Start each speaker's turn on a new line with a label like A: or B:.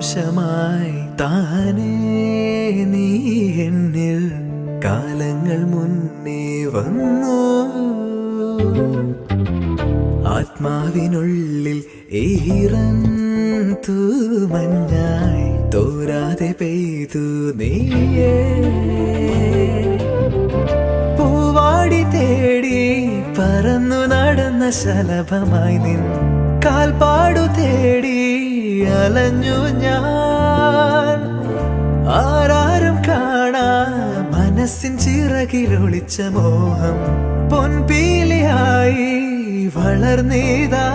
A: അംശമായി താനേ നീ എന്നിൽ കാലങ്ങൾ മുന്നേ വന്നു. ആത്മാവിനുള്ളിൽ ഈറൻ തൂമഞ്ഞായി തോരാതെ പെയ്തു നീയേ. പൂവാടി തേടി പറന്നു നടന്ന ശലഭമായി നിൻ കാൽപ്പാടു തേടി അലഞ്ഞു ഞാൻ. ആരാരും കാണാ മനസ്സിൻ ചിറകിലൊളിച്ച മോഹം പൊൻപീലിയായി വളർന്നീതാ.